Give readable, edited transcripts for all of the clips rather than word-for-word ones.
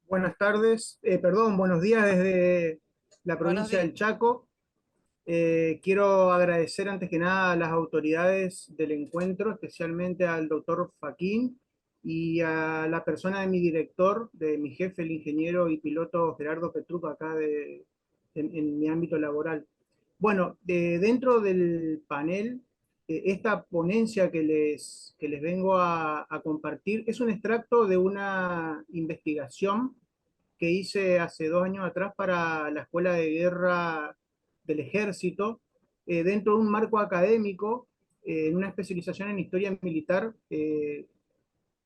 Buenas tardes, perdón, buenos días desde la Buenos provincia días. del Chaco. Quiero agradecer antes que nada a las autoridades del encuentro, especialmente al doctor Faquín y a la persona de mi director, de mi jefe, el ingeniero y piloto Gerardo Petruc, acá en mi ámbito laboral. Bueno, dentro del panel, esta ponencia que les vengo a compartir es un extracto de una investigación que hice hace 2 años atrás para la Escuela de Guerra del Ejército, dentro de un marco académico, en una especialización en historia militar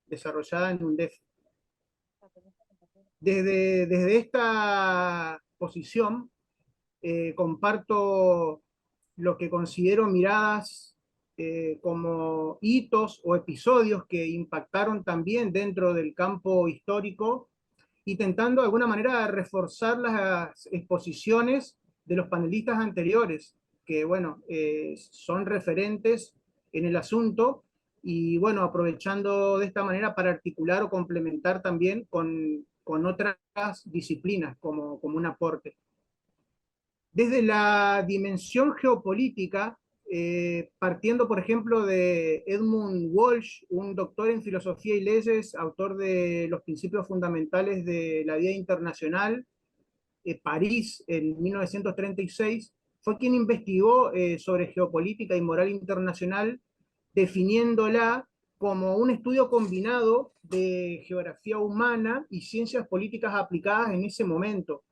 desarrollada en UNDEF. Desde esta posición, comparto lo que considero miradas como hitos o episodios que impactaron también dentro del campo histórico, intentando de alguna manera reforzar las exposiciones de los panelistas anteriores, que bueno, son referentes en el asunto, y bueno, aprovechando de esta manera para articular o complementar también con otras disciplinas como un aporte. Desde la dimensión geopolítica, partiendo, por ejemplo, de Edmund Walsh, un doctor en filosofía y leyes, autor de Los principios fundamentales de la vida internacional, París, en 1936, fue quien investigó sobre geopolítica y moral internacional, definiéndola como un estudio combinado de geografía humana y ciencias políticas aplicadas en ese momento.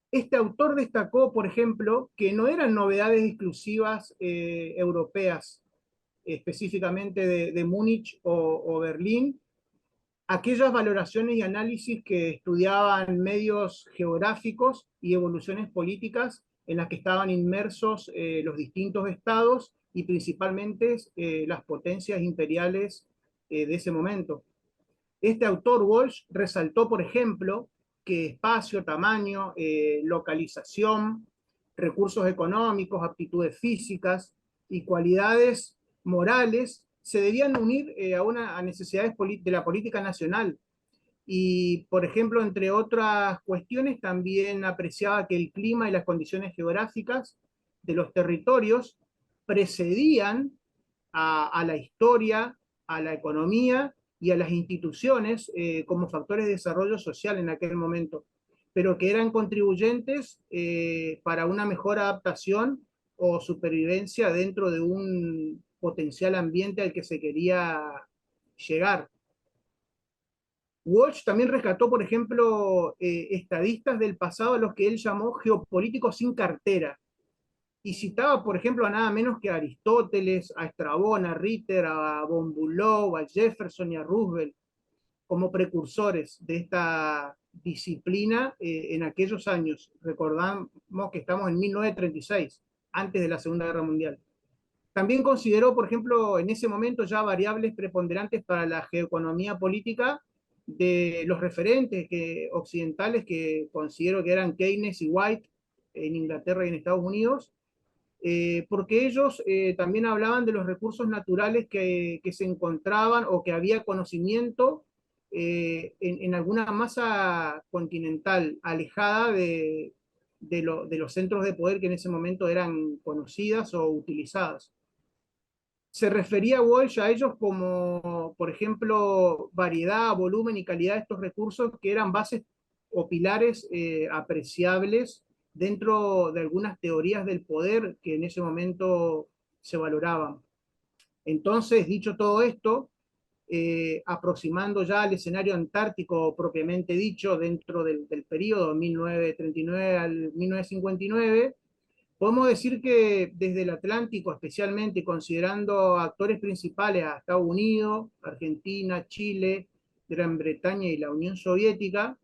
Este autor destacó, por ejemplo, que no eran novedades exclusivas europeas, específicamente de Múnich o Berlín, aquellas valoraciones y análisis que estudiaban medios geográficos y evoluciones políticas en las que estaban inmersos los distintos estados y principalmente las potencias imperiales de ese momento. Este autor, Walsh, resaltó, por ejemplo, que espacio, tamaño, localización, recursos económicos, aptitudes físicas y cualidades morales se debían unir a necesidades de la política nacional. Y, por ejemplo, entre otras cuestiones, también apreciaba que el clima y las condiciones geográficas de los territorios precedían a la historia, a la economía y a las instituciones como factores de desarrollo social en aquel momento, pero que eran contribuyentes para una mejor adaptación o supervivencia dentro de un potencial ambiente al que se quería llegar. Walsh también rescató, por ejemplo, estadistas del pasado a los que él llamó geopolíticos sin cartera, y citaba, por ejemplo, a nada menos que a Aristóteles, a Estrabón, a Ritter, a von Bülow, a Jefferson y a Roosevelt como precursores de esta disciplina en aquellos años. Recordamos que estamos en 1936, antes de la Segunda Guerra Mundial. También consideró, por ejemplo, en ese momento ya variables preponderantes para la geoeconomía política de los referentes occidentales que considero que eran Keynes y White en Inglaterra y en Estados Unidos, porque ellos también hablaban de los recursos naturales que se encontraban o que había conocimiento en alguna masa continental alejada de los centros de poder que en ese momento eran conocidas o utilizadas. Se refería Walsh a ellos como, por ejemplo, variedad, volumen y calidad de estos recursos que eran bases o pilares apreciables dentro de algunas teorías del poder que en ese momento se valoraban. Entonces, dicho todo esto, aproximando ya al escenario antártico propiamente dicho dentro del periodo 1939 al 1959, podemos decir que desde el Atlántico, especialmente considerando actores principales a Estados Unidos, Argentina, Chile, Gran Bretaña y la Unión Soviética,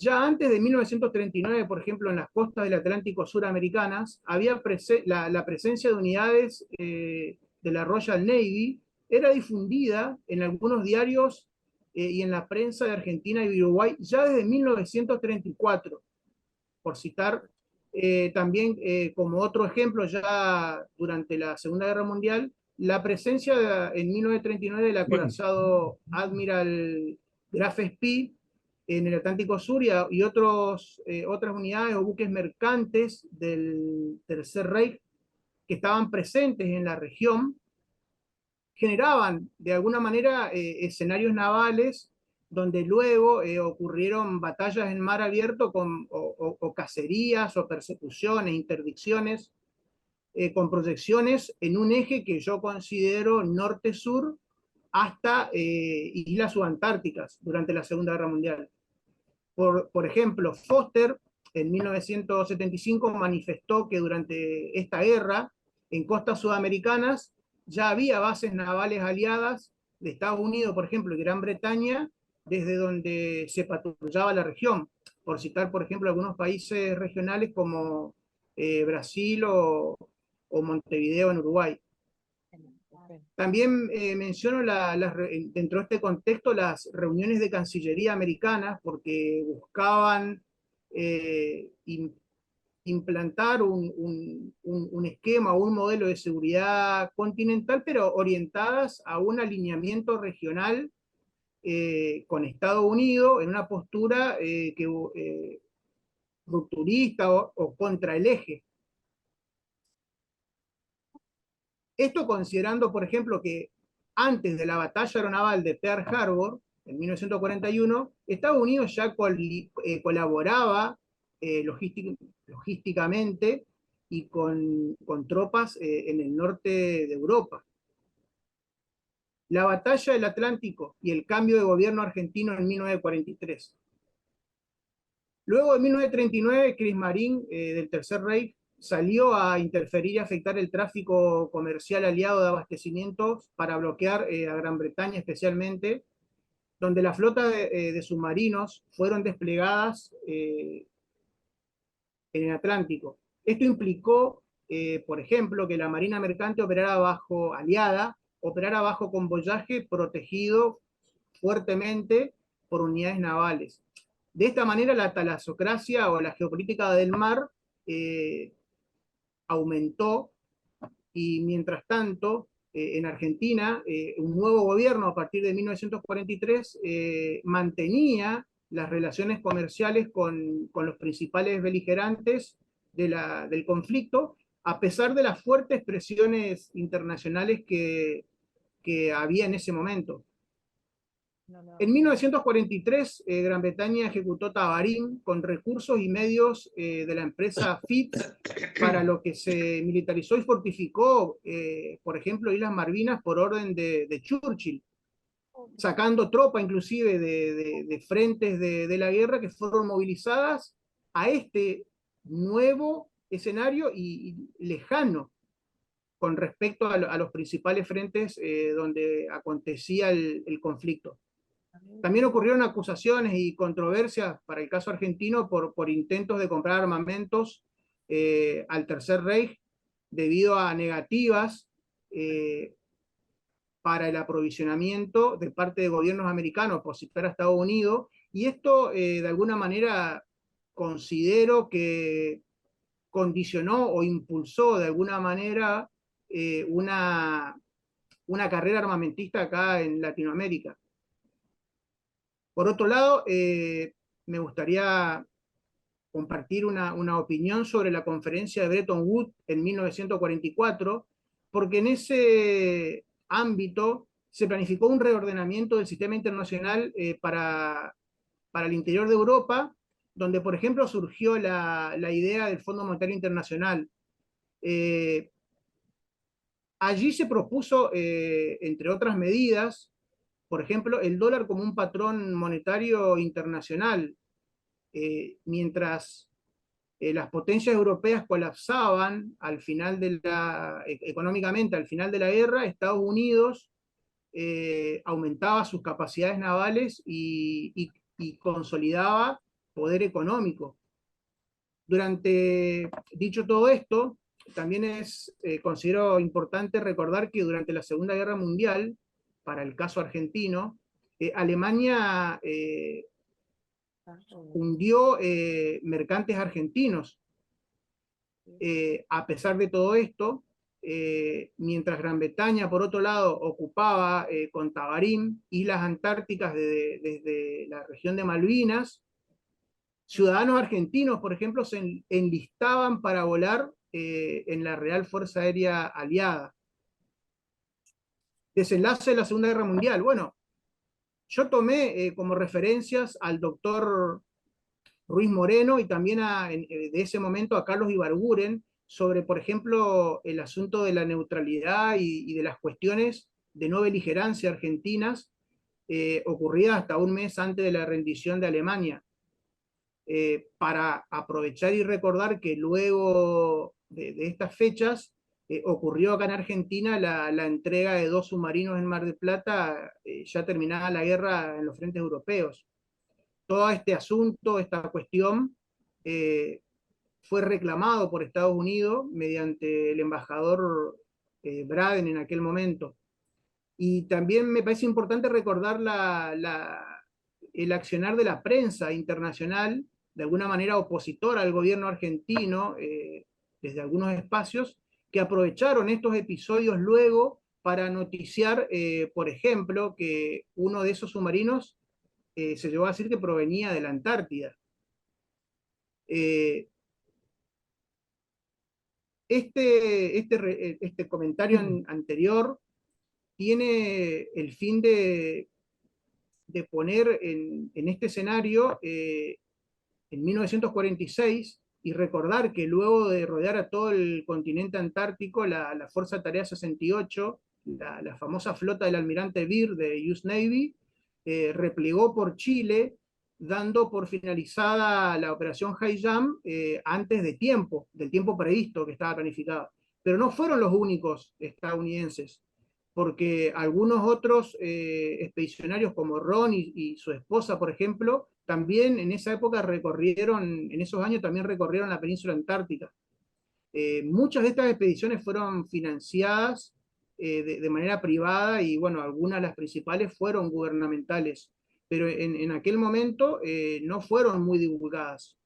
ya antes de 1939, por ejemplo, en las costas del Atlántico suramericanas, había la presencia de unidades de la Royal Navy era difundida en algunos diarios y en la prensa de Argentina y Uruguay ya desde 1934, por citar también como otro ejemplo, ya durante la Segunda Guerra Mundial, la presencia en 1939 del acorazado Admiral Graf Spee, en el Atlántico Sur y otras unidades o buques mercantes del Tercer Reich que estaban presentes en la región, generaban de alguna manera escenarios navales donde luego ocurrieron batallas en mar abierto o cacerías o persecuciones, interdicciones, con proyecciones en un eje que yo considero norte-sur hasta islas subantárticas durante la Segunda Guerra Mundial. Por ejemplo, Foster en 1975 manifestó que durante esta guerra, en costas sudamericanas, ya había bases navales aliadas de Estados Unidos, por ejemplo, y Gran Bretaña, desde donde se patrullaba la región, por citar, por ejemplo, algunos países regionales como Brasil o Montevideo en Uruguay. También menciono dentro de este contexto las reuniones de Cancillería americanas porque buscaban implantar un esquema o un modelo de seguridad continental, pero orientadas a un alineamiento regional con Estados Unidos en una postura rupturista o contra el eje. Esto considerando, por ejemplo, que antes de la batalla aeronaval de Pearl Harbor, en 1941, Estados Unidos ya colaboraba logísticamente y con tropas en el norte de Europa. La batalla del Atlántico y el cambio de gobierno argentino en 1943. Luego de 1939, Kriegsmarine del Tercer Reich salió a interferir y afectar el tráfico comercial aliado de abastecimientos para bloquear a Gran Bretaña especialmente, donde la flota de submarinos fueron desplegadas en el Atlántico. Esto implicó, por ejemplo, que la Marina Mercante operara bajo convoyaje protegido fuertemente por unidades navales. De esta manera, la talasocracia o la geopolítica del mar aumentó y mientras tanto, en Argentina, un nuevo gobierno a partir de 1943 mantenía las relaciones comerciales con los principales beligerantes del conflicto, a pesar de las fuertes presiones internacionales que había en ese momento. En 1943, Gran Bretaña ejecutó Tabarín con recursos y medios de la empresa Fitz, para lo que se militarizó y fortificó, por ejemplo, Islas Malvinas por orden de Churchill, sacando tropa inclusive de frentes de la guerra que fueron movilizadas a este nuevo escenario y lejano con respecto a los principales frentes donde acontecía el conflicto. También ocurrieron acusaciones y controversias para el caso argentino por intentos de comprar armamentos al Tercer Reich debido a negativas para el aprovisionamiento de parte de gobiernos americanos por citar a Estados Unidos, y esto de alguna manera considero que condicionó o impulsó de alguna manera una carrera armamentista acá en Latinoamérica. Por otro lado, me gustaría compartir una opinión sobre la conferencia de Bretton Woods en 1944, porque en ese ámbito se planificó un reordenamiento del sistema internacional para el interior de Europa, donde, por ejemplo, surgió la idea del Fondo Monetario Internacional. Allí se propuso, entre otras medidas, por ejemplo, el dólar como un patrón monetario internacional, mientras las potencias europeas colapsaban económicamente al final de la guerra, Estados Unidos aumentaba sus capacidades navales y consolidaba poder económico. Dicho todo esto, también considero importante recordar que durante la Segunda Guerra Mundial, para el caso argentino, Alemania hundió mercantes argentinos. A pesar de todo esto, mientras Gran Bretaña, por otro lado, ocupaba con Tabarín islas antárticas desde la región de Malvinas. Ciudadanos argentinos, por ejemplo, se enlistaban para volar en la Real Fuerza Aérea Aliada. Desenlace de la Segunda Guerra Mundial. Bueno, yo tomé como referencias al doctor Ruiz Moreno y también de ese momento a Carlos Ibarguren sobre, por ejemplo, el asunto de la neutralidad y de las cuestiones de no beligerancia argentinas ocurridas hasta un mes antes de la rendición de Alemania. Para aprovechar y recordar que luego de estas fechas ocurrió acá en Argentina la entrega de 2 submarinos en Mar del Plata, ya terminada la guerra en los frentes europeos. Todo este asunto, esta cuestión, fue reclamado por Estados Unidos mediante el embajador Braden en aquel momento. Y también me parece importante recordar el accionar de la prensa internacional, de alguna manera opositora al gobierno argentino, desde algunos espacios, que aprovecharon estos episodios luego para noticiar, por ejemplo, que uno de esos submarinos se llegó a decir que provenía de la Antártida. Este comentario anterior tiene el fin de poner en este escenario, en 1946, y recordar que luego de rodear a todo el continente antártico, la Fuerza Tarea 68, la famosa flota del almirante Byrd de US Navy, replegó por Chile, dando por finalizada la operación High Jump antes del tiempo previsto que estaba planificado. Pero no fueron los únicos estadounidenses, porque algunos otros expedicionarios como Ron y su esposa, por ejemplo, también en esa época en esos años también recorrieron la península antártica. Muchas de estas expediciones fueron financiadas de manera privada y bueno, algunas de las principales fueron gubernamentales, pero en aquel momento no fueron muy divulgadas.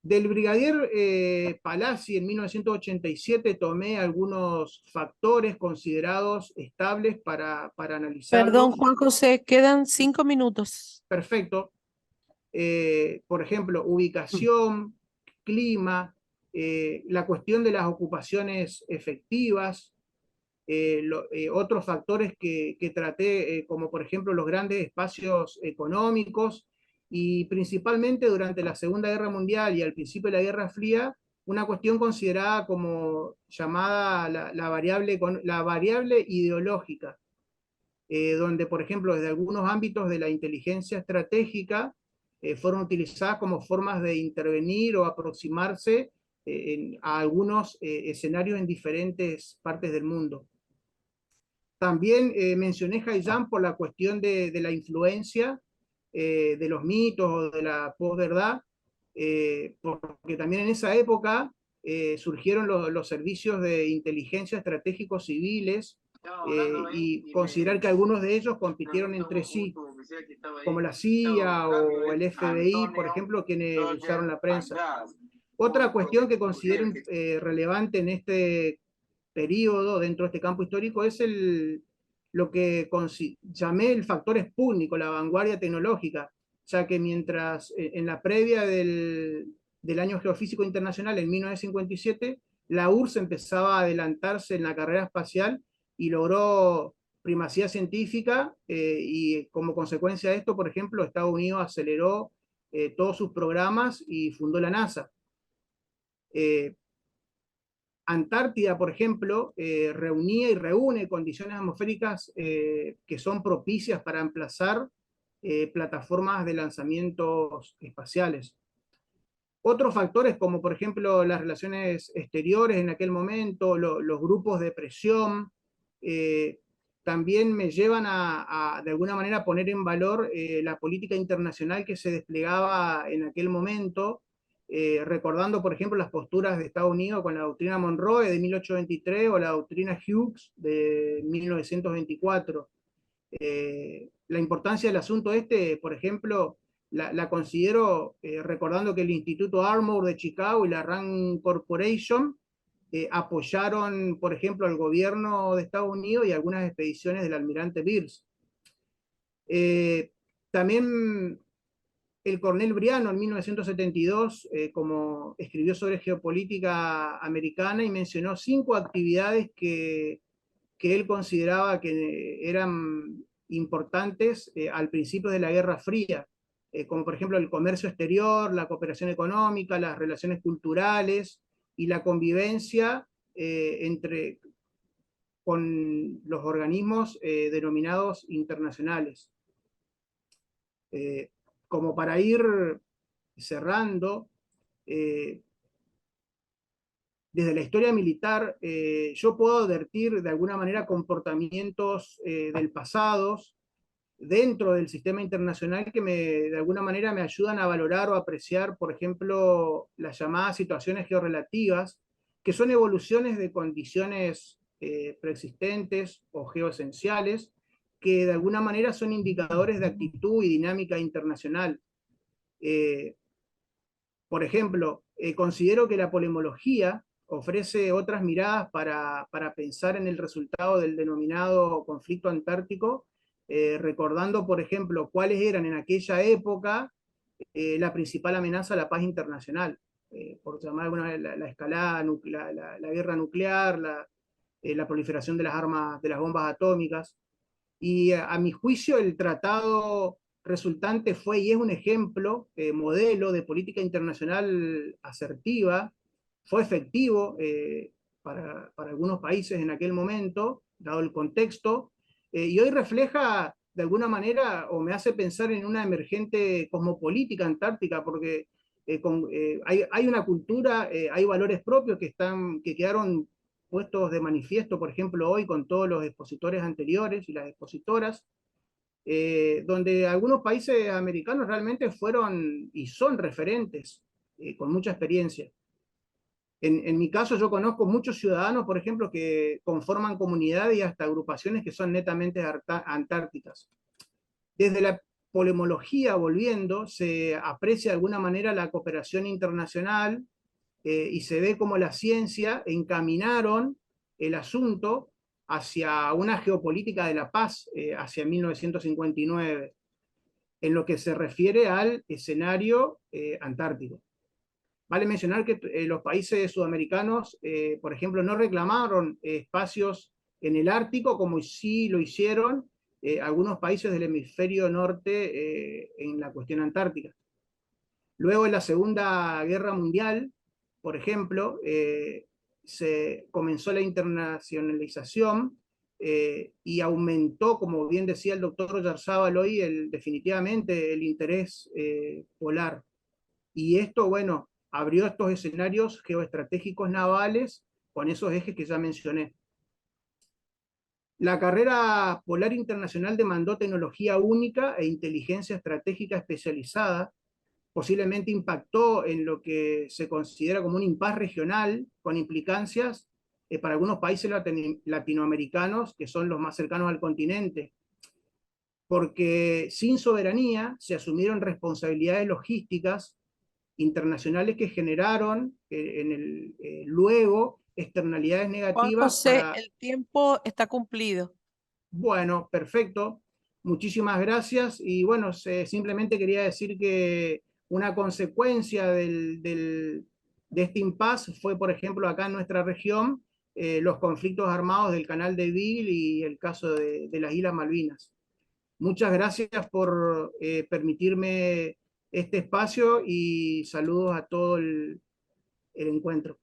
Del brigadier Palazzi en 1987 tomé algunos factores considerados estables para Perdón, analizarlos. Juan José, quedan 5 minutos. Perfecto. Por ejemplo, ubicación, clima, la cuestión de las ocupaciones efectivas, otros factores que traté, como por ejemplo los grandes espacios económicos, y principalmente durante la Segunda Guerra Mundial y al principio de la Guerra Fría, una cuestión considerada como llamada la variable ideológica, donde, por ejemplo, desde algunos ámbitos de la inteligencia estratégica fueron utilizadas como formas de intervenir o aproximarse a algunos escenarios en diferentes partes del mundo. También mencioné Haiyang por la cuestión de la influencia de los mitos o de la posverdad, porque también en esa época surgieron los servicios de inteligencia estratégicos civiles, y considerar que algunos de ellos compitieron entre sí, como la CIA o el FBI, por ejemplo, quienes usaron la prensa. Otra cuestión que considero relevante en este periodo, dentro de este campo histórico, es lo que llamé el factor espúnico, la vanguardia tecnológica, ya que mientras en la previa del Año Geofísico Internacional, en 1957, la URSS empezaba a adelantarse en la carrera espacial y logró primacía científica, y como consecuencia de esto, por ejemplo, Estados Unidos aceleró todos sus programas y fundó la NASA. Antártida, por ejemplo, reunía y reúne condiciones atmosféricas que son propicias para emplazar plataformas de lanzamientos espaciales. Otros factores, como por ejemplo las relaciones exteriores en aquel momento, los grupos de presión, también me llevan de alguna manera a poner en valor la política internacional que se desplegaba en aquel momento, recordando, por ejemplo, las posturas de Estados Unidos con la doctrina Monroe de 1823 o la doctrina Hughes de 1924. La importancia del asunto este, por ejemplo, la considero recordando que el Instituto Armour de Chicago y la Rand Corporation apoyaron, por ejemplo, al gobierno de Estados Unidos y algunas expediciones del almirante Pierce. También el coronel Briano en 1972, como escribió sobre geopolítica americana y mencionó 5 actividades que él consideraba que eran importantes al principio de la Guerra Fría, como por ejemplo el comercio exterior, la cooperación económica, las relaciones culturales y la convivencia con los organismos denominados internacionales. Como para ir cerrando, desde la historia militar, yo puedo advertir de alguna manera comportamientos del pasado dentro del sistema internacional que de alguna manera me ayudan a valorar o apreciar, por ejemplo, las llamadas situaciones georrelativas, que son evoluciones de condiciones preexistentes o geoesenciales, que de alguna manera son indicadores de actitud y dinámica internacional. Por ejemplo, considero que la polemología ofrece otras miradas para pensar en el resultado del denominado conflicto antártico, recordando, por ejemplo, cuáles eran en aquella época la principal amenaza a la paz internacional, por llamar alguna la escalada, la guerra nuclear, la proliferación de las armas, de las bombas atómicas. Y a mi juicio el tratado resultante fue y es un ejemplo, modelo de política internacional asertiva, fue efectivo para algunos países en aquel momento, dado el contexto, y hoy refleja de alguna manera o me hace pensar en una emergente cosmopolítica antártica, porque hay una cultura, hay valores propios que quedaron puestos de manifiesto, por ejemplo, hoy con todos los expositores anteriores y las expositoras, donde algunos países americanos realmente fueron y son referentes con mucha experiencia. En mi caso yo conozco muchos ciudadanos, por ejemplo, que conforman comunidades y hasta agrupaciones que son netamente antárticas. Desde la polemología, volviendo, se aprecia de alguna manera la cooperación internacional y se ve como la ciencia encaminaron el asunto hacia una geopolítica de la paz hacia 1959, en lo que se refiere al escenario antártico. Vale mencionar que los países sudamericanos, por ejemplo, no reclamaron espacios en el Ártico como sí lo hicieron algunos países del hemisferio norte en la cuestión antártica. Luego, en la Segunda Guerra Mundial, por ejemplo, se comenzó la internacionalización y aumentó, como bien decía el doctor Oyarzábal hoy, definitivamente el interés polar. Y esto, bueno, abrió estos escenarios geoestratégicos navales con esos ejes que ya mencioné. La carrera polar internacional demandó tecnología única e inteligencia estratégica especializada, posiblemente impactó en lo que se considera como un impasse regional, con implicancias para algunos países latinoamericanos, que son los más cercanos al continente, porque sin soberanía se asumieron responsabilidades logísticas internacionales que generaron luego externalidades Juan negativas José, para... el tiempo está cumplido. Bueno, perfecto. Muchísimas gracias. Y bueno, simplemente quería decir que una consecuencia de este impasse fue, por ejemplo, acá en nuestra región, los conflictos armados del Canal de Beagle y el caso de las Islas Malvinas. Muchas gracias por permitirme este espacio y saludos a todo el encuentro.